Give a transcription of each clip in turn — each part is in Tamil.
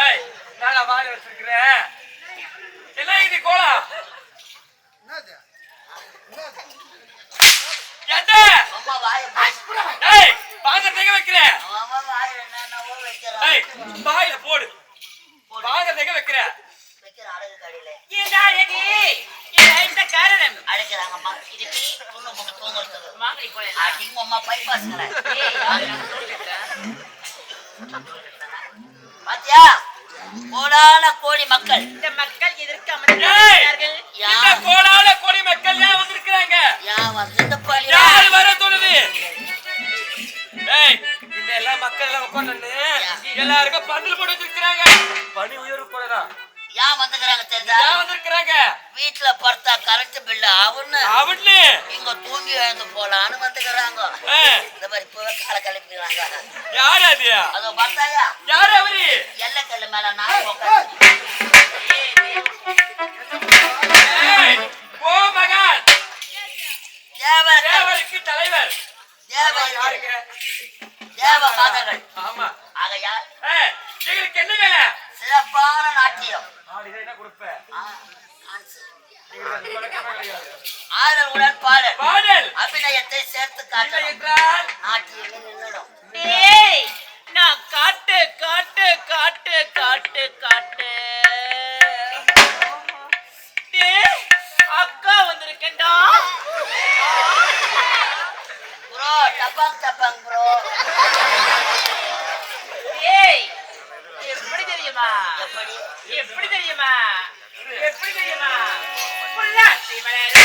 ஏய் நானா வாய் வச்சிருக்கிறேன். என்ன இது கோலா? என்னது? என்னது? அம்மா வாய் பாஸ்புரா. ஏய் பாங்க தேங்க வைக்கிறேன். அம்மா வாய் என்னன்னவோ வைக்கறா. ஏய் வாயில போடு. பாங்க தேங்க வைக்கிறேன். வைக்கிற அழகு கடையில. இந்த அழகு இந்த காரணம் அழைக்கறாங்கம்மா. இதுக்கு பொண்ணு பொண்ணு தூங்குறது. மாங்கை கோலை. அடிங்க அம்மா பைபாஸ்ங்கற. ஏய் பாத்தியா? கோடான கோடி மக்கள். இந்த மக்கள் எதற்கு அமர்ந்திருக்கிறார்கள்? இந்த கோடான கோடி மக்கள் ஏன் வந்திருக்காங்க? யார் வந்த பாரு? யார் வர சொல்லுது? ஏய் இந்த எல்லா மக்கள் எல்லாம் உட்கார்ந்து எல்லாருக்கும் பந்தல் போட்டு வச்சிருக்காங்க. பணி உயர்வு போறதா? யார் வந்திருக்காங்க தெரியுதா? யார் வந்திருக்காங்க? வீட்ல பர்த்தா கரண்ட் பில் அவன்னு இங்க தூங்கி எழுந்து போலான்னு வந்துக்கறாங்க. இந்த மாதிரி போய் கால கலப்பிடுறாங்க. யார் அது? அதோ பார்த்தாயா? யார் அவரு? எல்லக்கல்ல மேல நான் உட்கார்ந்து. ஏய் ஓ மகன். தேவருக்கு தலைவர். தேவ யாருங்க? தேவ மகன்கள். ஆமா. ஆக யார்? உங்களுக்கு என்ன வேலை? சிறப்பான நாட்டியம். நாடினா என்ன கொடுப்ப? ஆடலுடன் பாடல் அபிநயத்தை சேர்த்து காட்டல் நாட்டியமே நின்னுடும். டேய் நான் காட்டு காட்டு காட்டு காட்டு காட்டு. டேய் அக்கா வந்திருக்கேன்டா. Bro டப்பாங் டப்பாங் bro. டேய் எப்படி தெரியுமா? எப்படி தெரியுமா? எப்படி தெரியுமா? புல்லாச்சி மலையிலே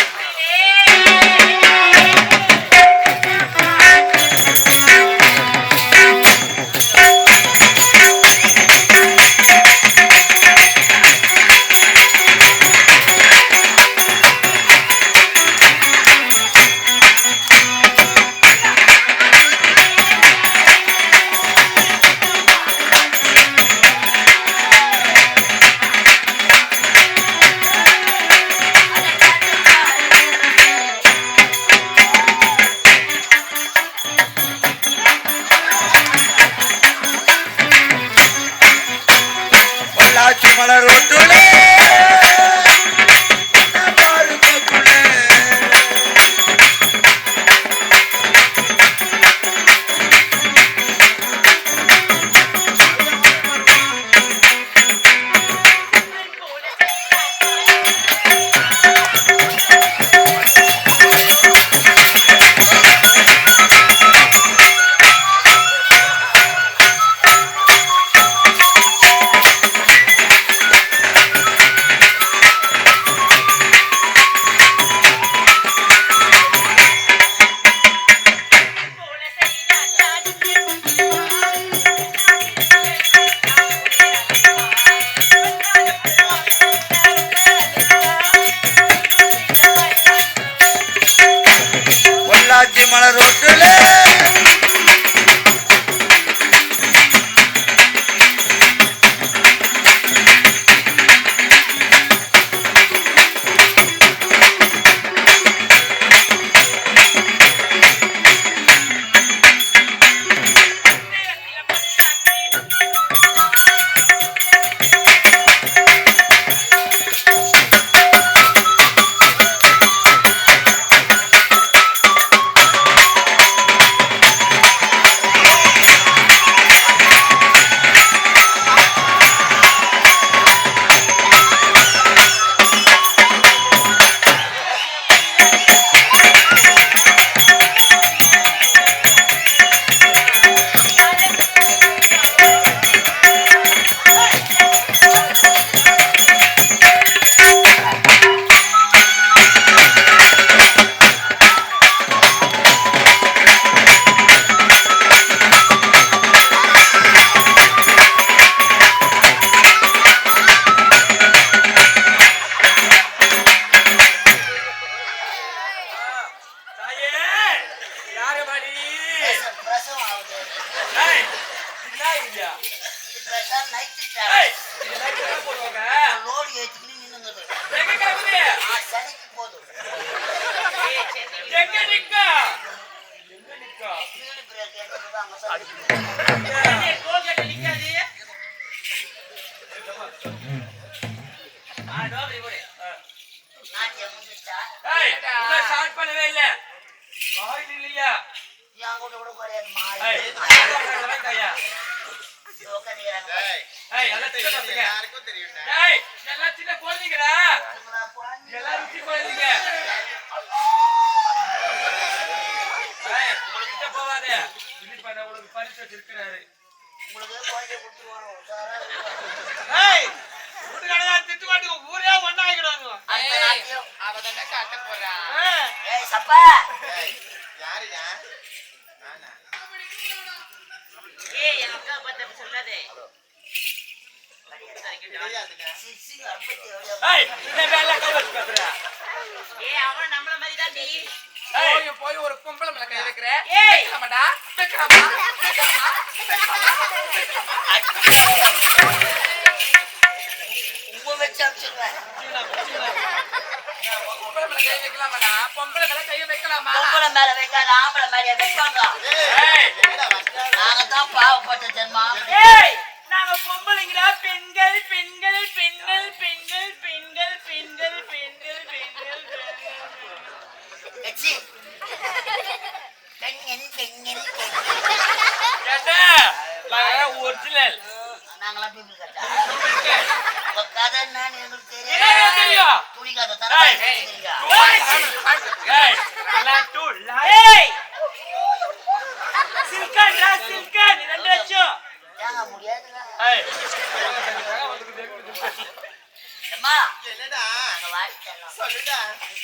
மலர் ஒட்டுலே மலர் ஒட்டுலே கோல்கட் நிக்காது யாருக்கும் தெரியும். எல்லாம் சின்ன குழந்தைங்கடா, எல்லாரும் சின்ன குழந்தைங்க. உங்ககிட்ட போவாதே, உங்களுக்கு பரிசு வச்சிருக்கிறாரு. திட்டுவாட்டி ஊரே ஒன்னா ஆகிடுவாங்க. அவதானே காட்ட போறா. யாருடா? என் அக்கா பத்தி சொல்லாதே. அவன் நம்மள மாதிரி தான் நீ. போய் ஒரு பொம்பளை மேல கை வைக்கிற. வைக்கலாமாடா? வைக்கலாமா? பொம்பளை மேல கை வைக்கலாமா? பொம்பளை மேல வைக்காத, ஆம்பளை மேல வைப்பாங்க. நாங்க தான் பாவப்பட்ட ஜென்மம். நாங்க பொம்பளைங்கடா. பெண்கள் பெண்கள் பெண்கள் பெண்கள் பெண்கள் பெண்கள் பெண்கள் பெண்கள் ஒரிஜினல். நாங்களாம் பீப்பிள் கட்டா. கதை என்னன்னு எங்களுக்கு தெரியும். துணி கதை தர சில்கான்டா, சில்கான் 2 லட்சம். ஏங்க முடியாதுங்க. அம்மா என்னடா? சொல்லுடா.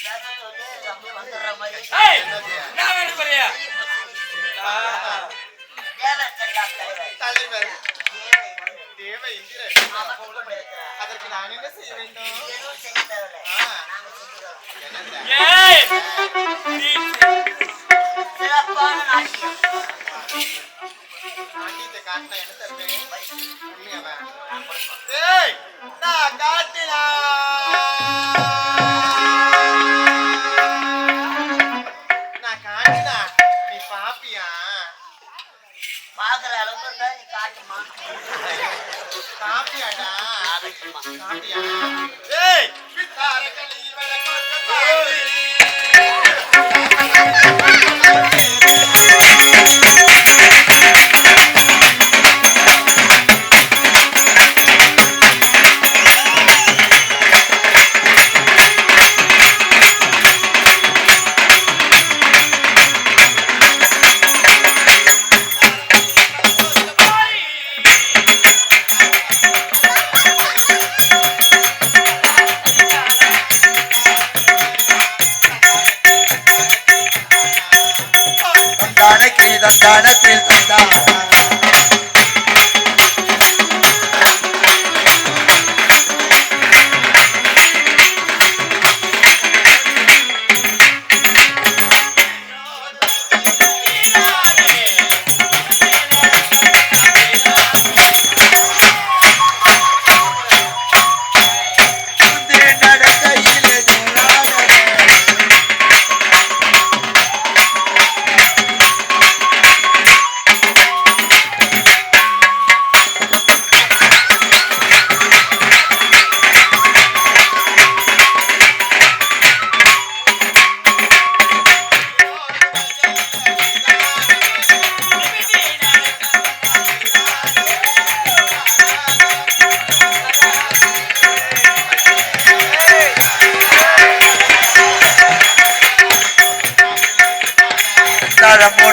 சொல்லு அப்படியே வந்துடுற மாதிரி. நான் வேற போறியா? தலைவர் தேவ இந்திரன். அதற்கு நான் என்ன செய்ய வேண்டும்? நாட்டியத்தை காட்டினா என்ன தருவேன்? நான் காட்டினா நீ பாப்பியா? பாக்குற அளவுக்கு இருந்தா நீ காட்டுமா? பாப்பியாடா? காட்டியா? தந்தானத்தில் தந்தான்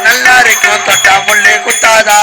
நல்லா இருக்கும் தொட்டா முள்ளே குத்தாதா